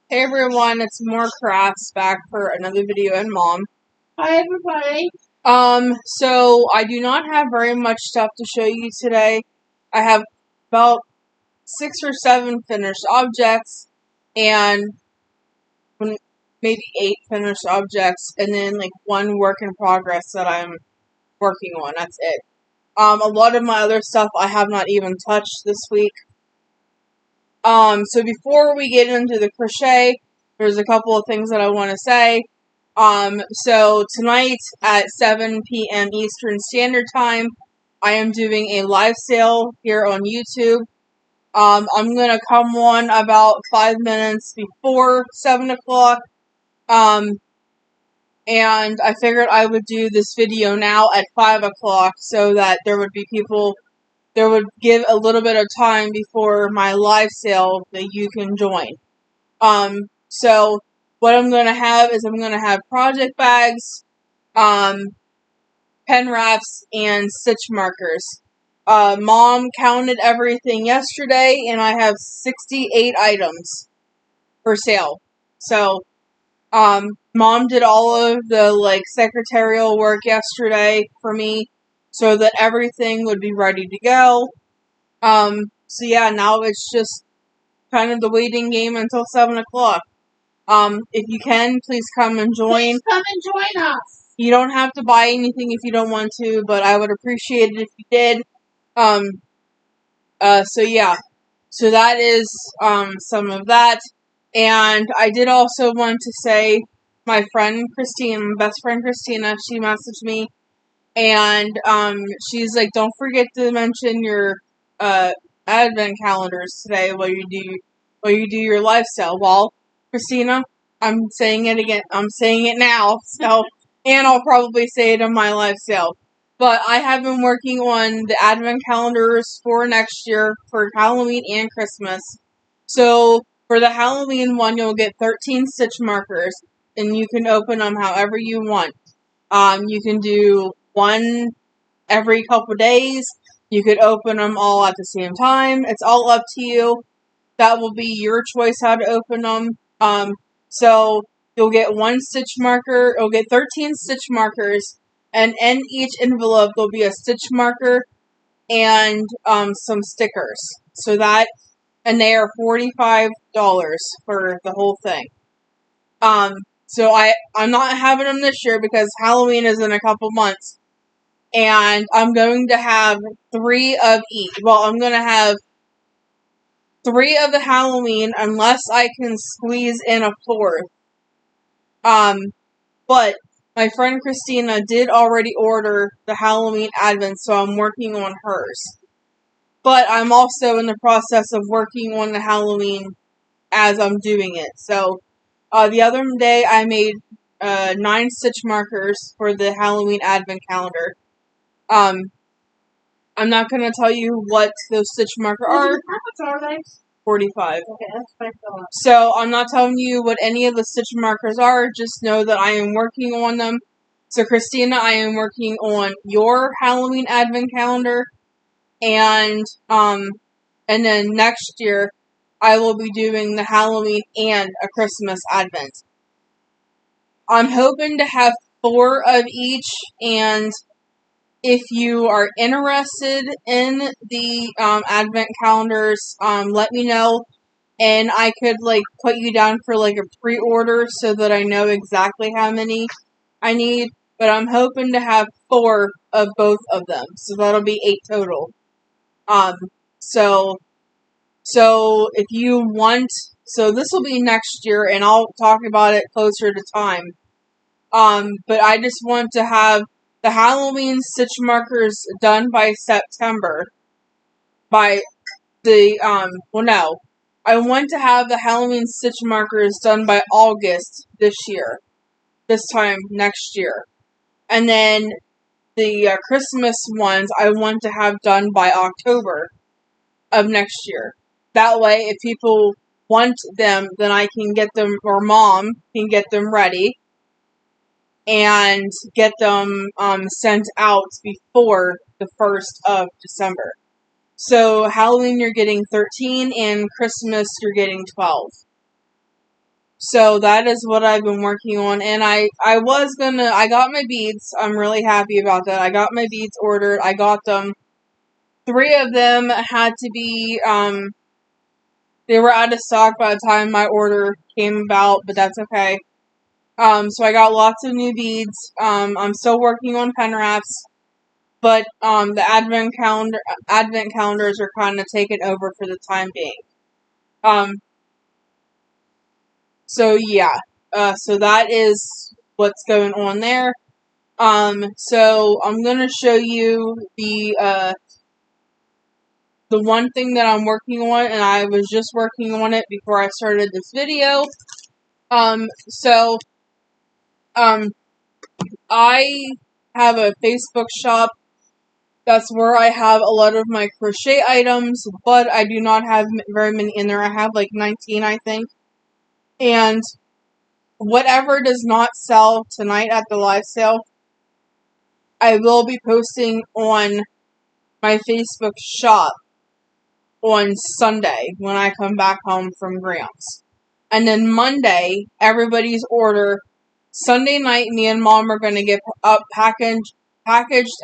Hey everyone, it's more crafts back for another video and Mom. Hi everybody. So I do not have very much stuff to show you today. I have about 6 or 7 finished objects and maybe 8 finished objects and then like 1 work in progress that I'm working on. That's it. A lot of my other stuff I have not even touched this week. So before we get into the crochet, there's a couple of things that I want to say. So tonight at 7 p.m. Eastern Standard Time, I am doing a live sale here on YouTube. I'm gonna come on about 5 minutes before 7 o'clock. And I figured I would do this video now at 5 o'clock so that there would give a little bit of time before my live sale that you can join. So what I'm going to have is I'm going to have project bags, pen wraps, and stitch markers. Mom counted everything yesterday, and I have 68 items for sale. So, Mom did all of the, secretarial work yesterday for me so that everything would be ready to go. So yeah, now it's just kind of the waiting game until 7 o'clock. If you can, please come and join. Please come and join us. You don't have to buy anything if you don't want to, but I would appreciate it if you did. So yeah. So that is, some of that. And I did also want to say, my friend Christine, my best friend Christina, she messaged me, and, she's like, don't forget to mention your, advent calendars today while you do your lifestyle. Well, Christina, I'm saying it again. I'm saying it now. So, and I'll probably say it on my lifestyle. But I have been working on the advent calendars for next year for Halloween and Christmas. So for the Halloween one, you'll get 13 stitch markers, and you can open them however you want. You can do one every couple days. You could open them all at the same time. It's all up to you. That will be your choice how to open them. So you'll get 1 stitch marker. You'll get 13 stitch markers, and in each envelope there'll be a stitch marker and some stickers. So that, and they are $45 for the whole thing. So I'm not having them this year because Halloween is in a couple months. And I'm going to have 3 of each. Well, I'm going to have 3 of the Halloween unless I can squeeze in a 4th. But my friend Christina did already order the Halloween Advent, so I'm working on hers. But I'm also in the process of working on the Halloween as I'm doing it. So, the other day I made 9 stitch markers for the Halloween Advent calendar. I'm not going to tell you what those stitch markers are. How much are they? 45. Okay, that's what I thought. So I'm not telling you what any of the stitch markers are. Just know that I am working on them. So Christina, I am working on your Halloween Advent calendar, and then next year I will be doing the Halloween and a Christmas Advent. I'm hoping to have 4 of each, and if you are interested in the Advent calendars, let me know, and I could put you down for a pre-order so that I know exactly how many I need. But I'm hoping to have 4 of both of them, so that'll be 8 total. So if you want, so this will be next year, and I'll talk about it closer to time. But I just want to have the Halloween stitch markers done by September. I want to have the Halloween stitch markers done by August this time next year. And then the Christmas ones I want to have done by October of next year. That way, if people want them, then I can get them, or Mom can get them ready and get them sent out before the 1st of December. So Halloween you're getting 13, and Christmas you're getting 12. So that is what I've been working on, and I got my beads. I'm really happy about that. I got my beads ordered. I got them. 3 of them had to be, they were out of stock by the time my order came about, but that's okay. So I got lots of new beads. I'm still working on pen wraps, but, the advent calendars are kind of taken over for the time being. So yeah, so that is what's going on there. So I'm gonna show you the one thing that I'm working on, and I was just working on it before I started this video. So, I have a Facebook shop. That's where I have a lot of my crochet items, but I do not have very many in there. I have like 19, I think. And whatever does not sell tonight at the live sale, I will be posting on my Facebook shop on Sunday when I come back home from Grams. And then Monday, everybody's order. Sunday night, me and Mom are going to get up packaged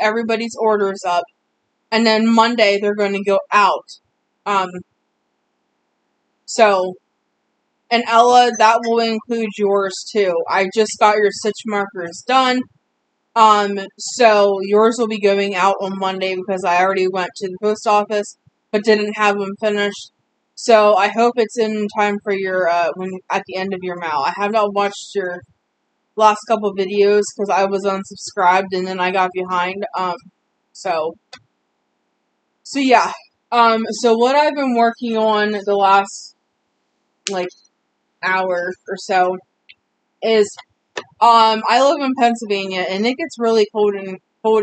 everybody's orders up. And then Monday, they're going to go out. So, and Ella, that will include yours too. I just got your stitch markers done. So yours will be going out on Monday because I already went to the post office, but didn't have them finished. So I hope it's in time for your, when, at the end of your mail. I have not watched your last couple videos because I was unsubscribed and then I got behind, so yeah. So what I've been working on the last, like, hour or so is, I live in Pennsylvania, and it gets really cold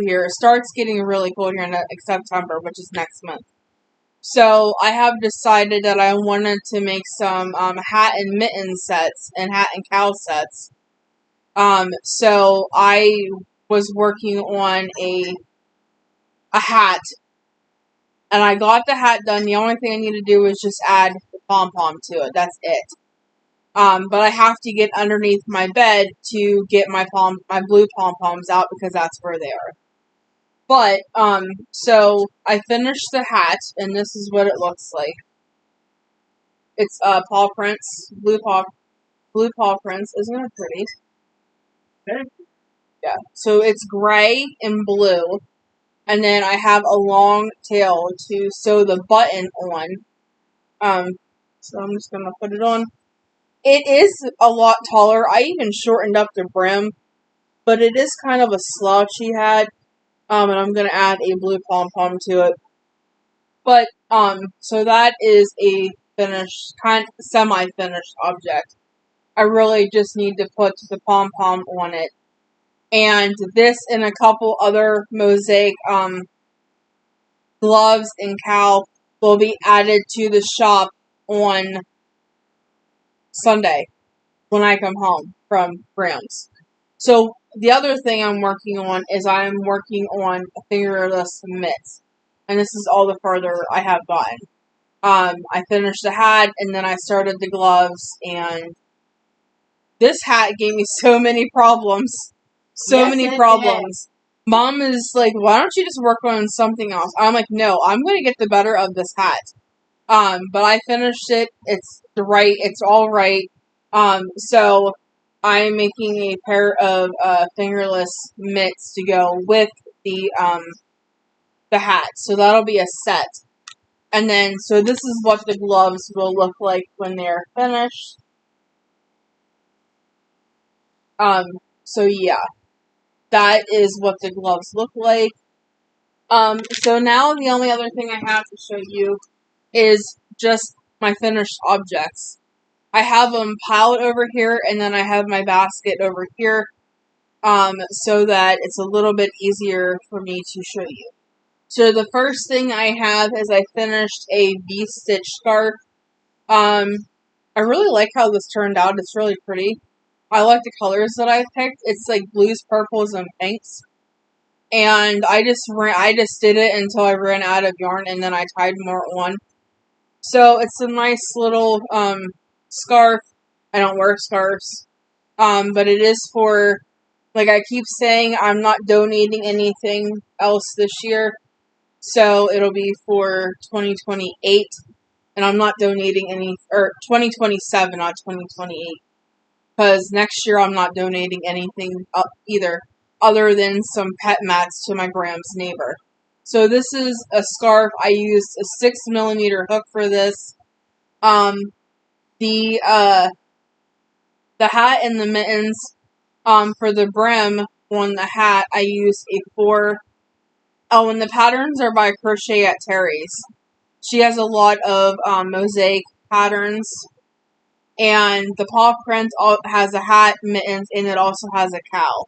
here. It starts getting really cold here in September, which is next month. So I have decided that I wanted to make some hat and mitten sets and hat and cowl sets. So I was working on a hat, and I got the hat done. The only thing I need to do is just add the pom-pom to it. That's it. But I have to get underneath my bed to get my blue pom-poms out because that's where they are. But, so I finished the hat, and this is what it looks like. It's, paw prints, blue paw prints. Isn't it pretty? Yeah. So it's gray and blue, and then I have a long tail to sew the button on. So I'm just gonna put it on. It is a lot taller. I even shortened up the brim, but it is kind of a slouchy hat. And I'm gonna add a blue pom-pom to it. But, so that is a finished, semi-finished object. I really just need to put the pom-pom on it. And this and a couple other mosaic, gloves and cowl will be added to the shop on Sunday when I come home from Grams. So the other thing I'm working on is I'm working on fingerless mitts. And this is all the further I have gotten. I finished the hat, and then I started the gloves, and this hat gave me so many problems. Yes, it Problems. Mom is like, why don't you just work on something else? I'm like, no, I'm going to get the better of this hat. But I finished it. It's all right. So I'm making a pair of fingerless mitts to go with the hat. So that'll be a set. And then, so this is what the gloves will look like when they're finished. So yeah, that is what the gloves look like. So now the only other thing I have to show you is just my finished objects. I have them piled over here, and then I have my basket over here, so that it's a little bit easier for me to show you. So the first thing I have is I finished a V-stitch scarf. I really like how this turned out. It's really pretty. I like the colors that I picked. It's like blues, purples, and pinks. And I just did it until I ran out of yarn, and then I tied more on. So it's a nice little scarf. I don't wear scarves. But it is for, like I keep saying, I'm not donating anything else this year. So it'll be for 2028. And I'm not donating or 2027, not 2028. Because next year I'm not donating anything either, other than some pet mats to my Graham's neighbor. So this is a scarf. I used a 6mm hook for this. The hat and the mittens, for the brim on the hat, I used a 4. Oh, and the patterns are by Crochet at Terry's. She has a lot of mosaic patterns. And the paw print has a hat, mittens, and it also has a cow.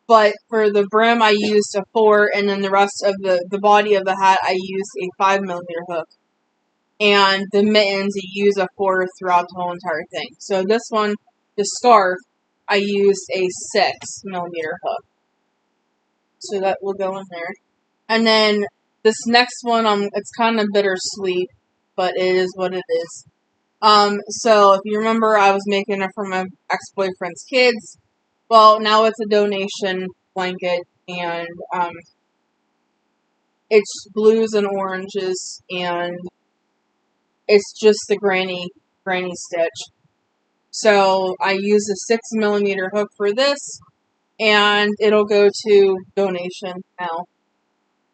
But for the brim, I used a 4, and then the rest of the body of the hat, I used a 5mm hook. And the mittens, you use a 4 throughout the whole entire thing. So this one, the scarf, I used a 6mm hook. So that will go in there. And then this next one, it's kind of bittersweet, but it is what it is. So if you remember, I was making it for my ex-boyfriend's kids. Well, now it's a donation blanket, and it's blues and oranges, and it's just the granny stitch. So I use a 6mm hook for this, and it'll go to donation now.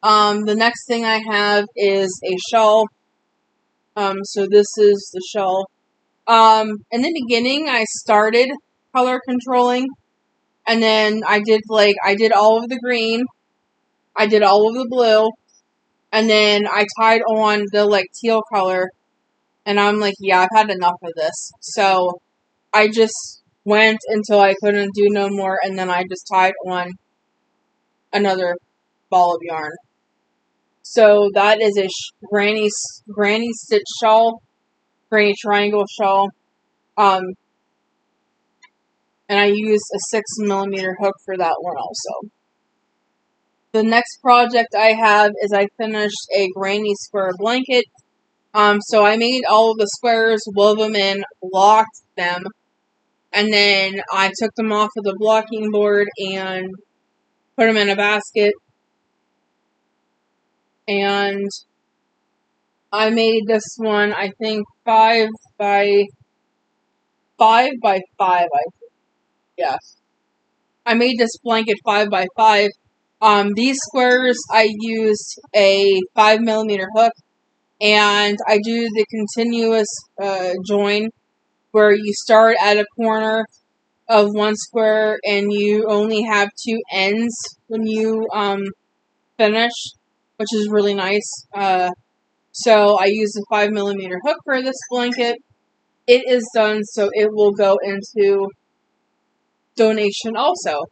The next thing I have is a shawl. So this is the shawl. In the beginning, I started color controlling, and then I did all of the green, I did all of the blue, and then I tied on the teal color, and I'm like, yeah, I've had enough of this. So I just went until I couldn't do no more, and then I just tied on another ball of yarn. So that is a granny stitch shawl, granny triangle shawl. And I used a 6mm hook for that one also. The next project I have is I finished a granny square blanket. So I made all of the squares, wove them in, blocked them, and then I took them off of the blocking board and put them in a basket. And I made this one, I think, 5 by 5 by 5, I think. Yeah. I made this blanket 5 by 5. These squares, I used a 5mm hook, and I do the continuous join, where you start at a corner of one square, and you only have 2 ends when you finish, which is really nice. So I used a 5mm hook for this blanket. It is done, so it will go into donation also.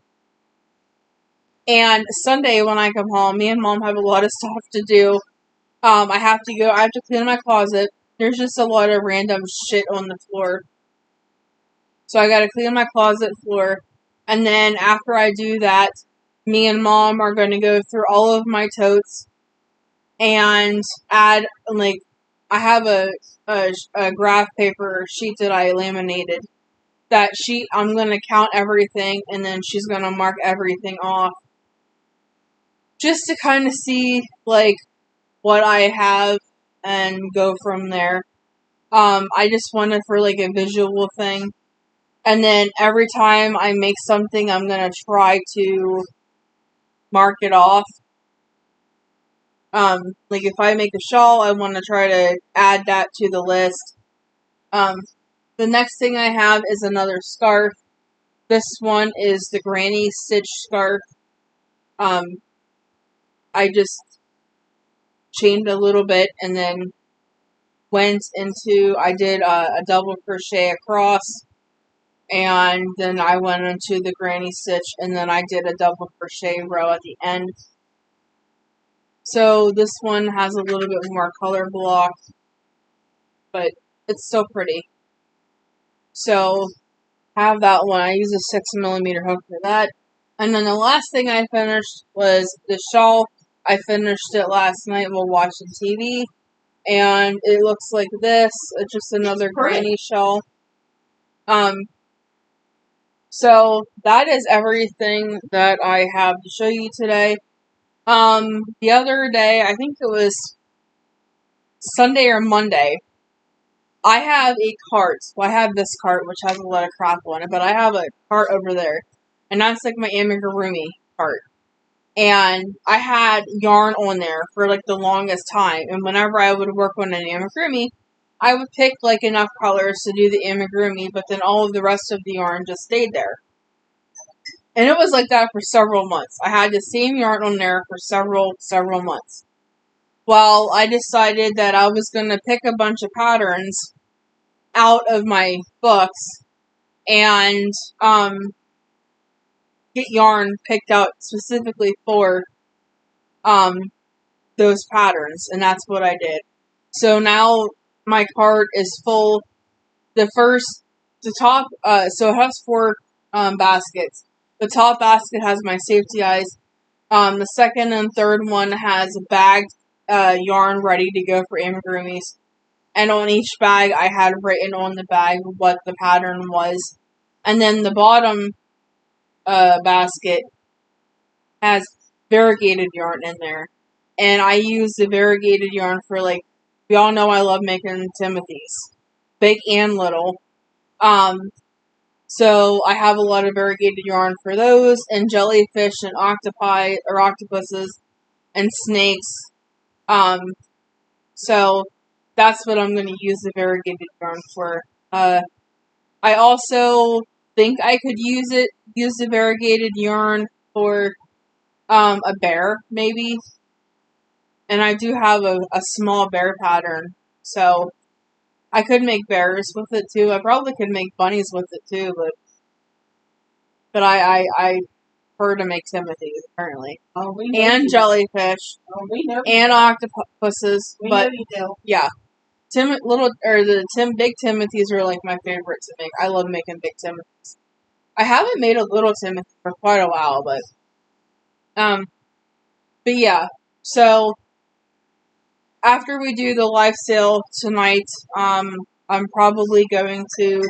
And Sunday when I come home, me and Mom have a lot of stuff to do. I have to clean my closet. There's just a lot of random shit on the floor. So I gotta clean my closet floor. And then after I do that, me and Mom are going to go through all of my totes and add, I have a graph paper sheet that I laminated. That sheet, I'm going to count everything, and then she's going to mark everything off. Just to kind of see, what I have and go from there. I just want it for, a visual thing. And then every time I make something, I'm going to try to mark it off. If I make a shawl, I want to try to add that to the list. The next thing I have is another scarf. This one is the granny stitch scarf. I just chained a little bit and then I did a double crochet across, and then I went into the granny stitch, and then I did a double crochet row at the end. So this one has a little bit more color block, but it's still pretty. So have that one. I use a 6mm hook for that. And then the last thing I finished was the shawl. I finished it last night while watching TV. and it looks like this. It's just another granny shell. So that is everything that I have to show you today. The other day, I think it was Sunday or Monday, I have a cart. Well, I have this cart, which has a lot of crap on it, but I have a cart over there, and that's like my amigurumi cart. And I had yarn on there for like the longest time, and whenever I would work on an amigurumi, I would pick like enough colors to do the amigurumi, but then all of the rest of the yarn just stayed there. And it was like that for several months. I had the same yarn on there for several months. Well, I decided that I was going to pick a bunch of patterns out of my books and get yarn picked out specifically for those patterns, and that's what I did. So now my cart is full. So it has 4 baskets. The top basket has my safety eyes. The second and third one has bagged yarn ready to go for amigurumis. And on each bag, I had written on the bag what the pattern was. And then the bottom basket has variegated yarn in there. And I use the variegated yarn for, like, we all know I love making Timothy's. Big and little. So I have a lot of variegated yarn for those, and jellyfish and octopi, or octopuses, and snakes. So that's what I'm going to use the variegated yarn for. I also think I could use the variegated yarn for a bear, maybe. And I do have a small bear pattern, so I could make bears with it too. I probably could make bunnies with it too, but I prefer to make Timothy's apparently. Oh, we and jellyfish. Oh, we know. And octopuses. We but know you do. yeah. Big Timothy's are like my favorite to make. I love making big Timothy's. I haven't made a little Timothy for quite a while, but yeah. So after we do the live sale tonight, I'm probably going to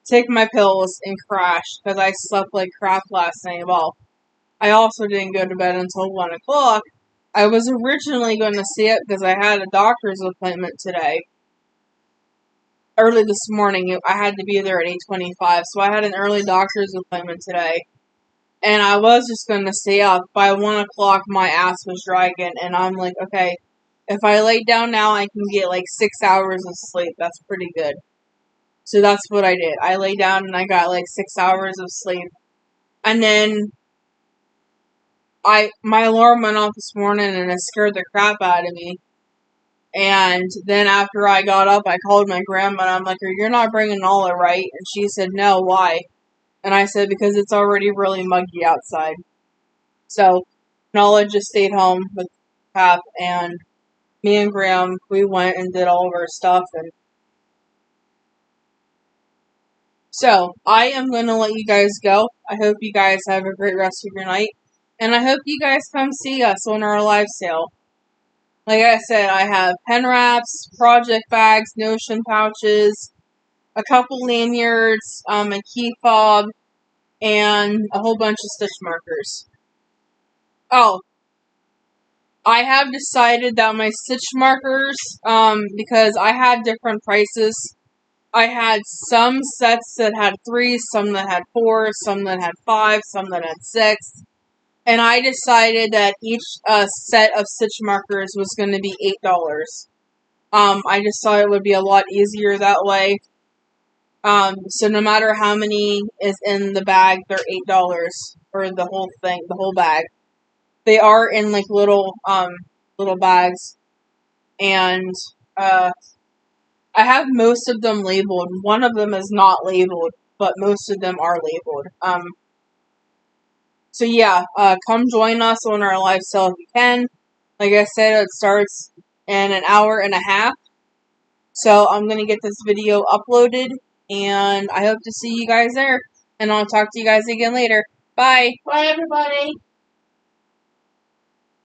take my pills and crash because I slept like crap last night. Well, I also didn't go to bed until 1 o'clock. I was originally going to see it because I had a doctor's appointment today. Early this morning, I had to be there at 8:25, so I had an early doctor's appointment today. And I was just going to stay up. By 1 o'clock, my ass was dragging, and I'm like, okay, if I lay down now, I can get like 6 hours of sleep. That's pretty good. So that's what I did. I lay down and I got like 6 hours of sleep. And then my alarm went off this morning and it scared the crap out of me. And then after I got up, I called my grandma and I'm like, "You're not bringing Nala, right?" And she said, "No, why?" And I said, "Because it's already really muggy outside." So Nala just stayed home with Pap, and me and Graham, we went and did all of our stuff. And so I am going to let you guys go. I hope you guys have a great rest of your night. And I hope you guys come see us on our live sale. Like I said, I have pen wraps, project bags, notion pouches, a couple lanyards, a key fob, and a whole bunch of stitch markers. Oh, I have decided that my stitch markers, because I had different prices. I had some sets that had 3, some that had 4, some that had 5, some that had 6. And I decided that each set of stitch markers was going to be $8. I just thought it would be a lot easier that way. So no matter how many is in the bag, they're $8 for the whole thing, the whole bag. They are in like little bags, and I have most of them labeled. One of them is not labeled, but most of them are labeled. So yeah, come join us on our live sale if you can. Like I said, it starts in an hour and a half. So I'm going to get this video uploaded, and I hope to see you guys there. And I'll talk to you guys again later. Bye! Bye, everybody.